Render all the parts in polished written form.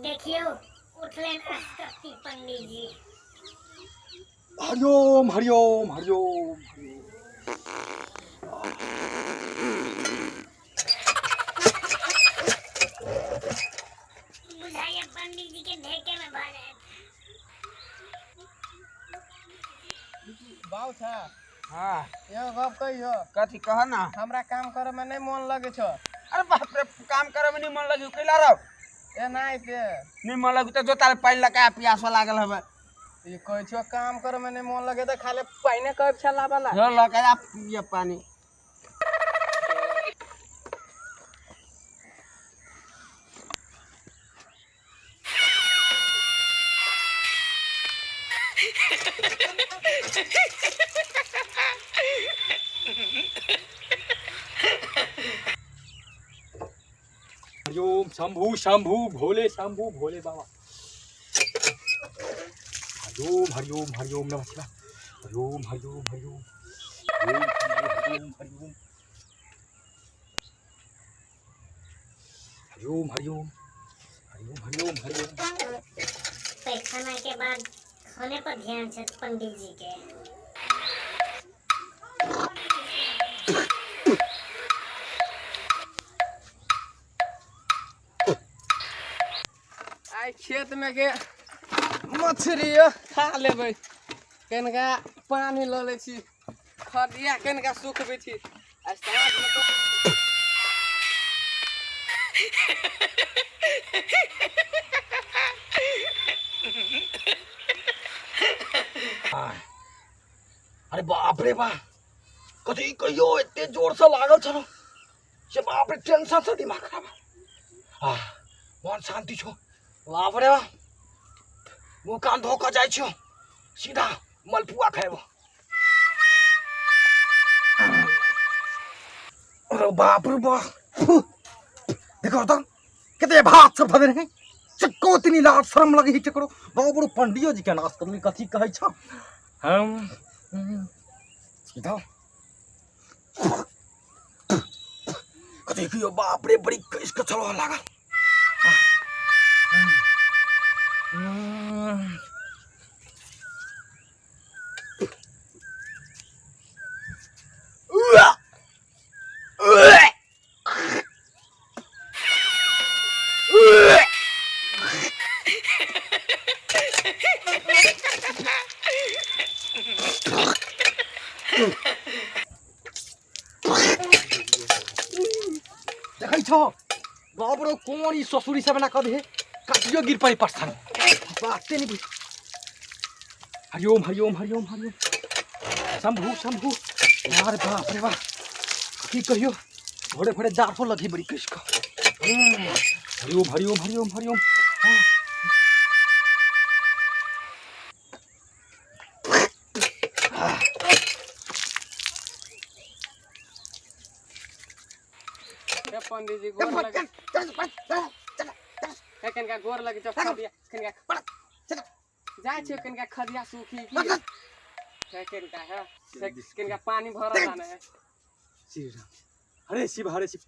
देखियो उठलेन अस्कती पंडित जी। हरिओम हरिओम हरिओम बुझाइए पंडित जी के ढेके में भरे। बाऊ था हाँ यह गप कहियो कथी कह ना हमरा काम करे में नहीं मन लगे छ। अरे बाप रे काम करे में नहीं मन लगी कैला रहो ए नहीं पे नहीं मन लगी तो जो तारे पानी लगा प्यासा लागल हवे ये कह छ काम करे में नहीं मन लगे तो खाले पानी कब छला वाला जो लगा पिए पानी। हरिओम शंभू शंभू भोले शंभू भोले बाबा। हरिओम हरिओम हरिओम नमः शिवाय। हरिओम हरिओम हरिओम हरिओम हरिओम हरिओम हरिओम हरिओम हरिओम हरिओम। पैखाना के बाद खाने पर ध्यान छै पंडित जी के। आई खेत में के मछली खा लेबै कनका पानी ल ले छी खदिया कनका सुखबै छी आ साँझ में तो अरे बाप रे बा कथी कहियो एते जोर से लागल छलो से बाप रे टेंशन से दिमाग खराब। मन शांति छो बाप रे बा मुँह कान धो के जाय छो सीधा मलपुआ खाएबो। अरे बाप रे बा देखो तो कितने भात सब भदे रहे चक्को इतनी लाज शर्म लगे ही चकरो बाबू पंडियो जी के नाश करनी कथी कहै छ हम सीधा कथी कियो बाप रे बड़ी इसका चलो लगा। देखै छ बाप रे कोन ई ससुरी सब ना कदे काटियो गिर पड़ी पछान बाते नहीं। हरिओम हरिओम हरिओम हरिओम शंभू शंभू यार बाप रे बा की कहियो घोड़े घोड़े जाफो लगी बड़ी किसका। हरिओम हरिओम हरिओम हरिओम पंडित जी गोर लगे कनका गोर लगे जब खदिया कनका जाय छ कनका खदिया सूखी की कनका है कनका पानी भरल जाना है। श्री राम हरे शिव हरे शिव।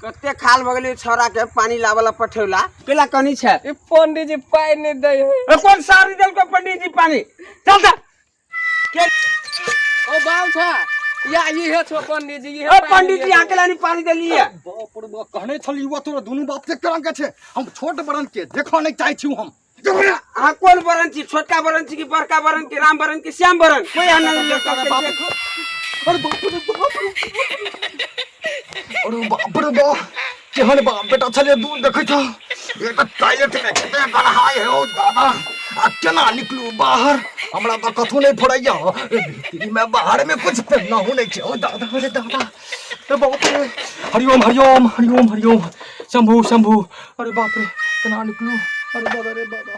कते खाल भगली छोरा के पानी लावला पठेला केला कनी छै ए पंडित जी पानी नहीं दे ए कौन सारी दल को पंडित जी पानी चल जा के ओ बाऊ था या ये है छो पंडित जी ये ए पंडित जी अकेला नहीं पानी देलिए बाप रे बा कहने छली युवा तोरा दुनु बात से तरंग के छे हम छोट बरन के देखो नहीं चाहि छी हम। आ कौन बरन छी छोटका बरन छी कि बड़का बरन की राम बरन की श्याम बरन कोई आनंद लेकर देखो। अरे बाप रे बाप अरे बाप रे बा केहन बाप बेटा छले दूर देखै छ एक टॉयलेट में कते गलहाय हो दादा आ केना निकलू बाहर हमरा तो कथु नहीं फोड़ैया भीतरी में बाहर में कुछ पहना हो नहीं छै दादा रे दादा। अरे बाप रे हरिओम हरिओम हरिओम हरिओम शंभू शंभू। अरे बाप रे केना निकलू अरे दादा रे दादा।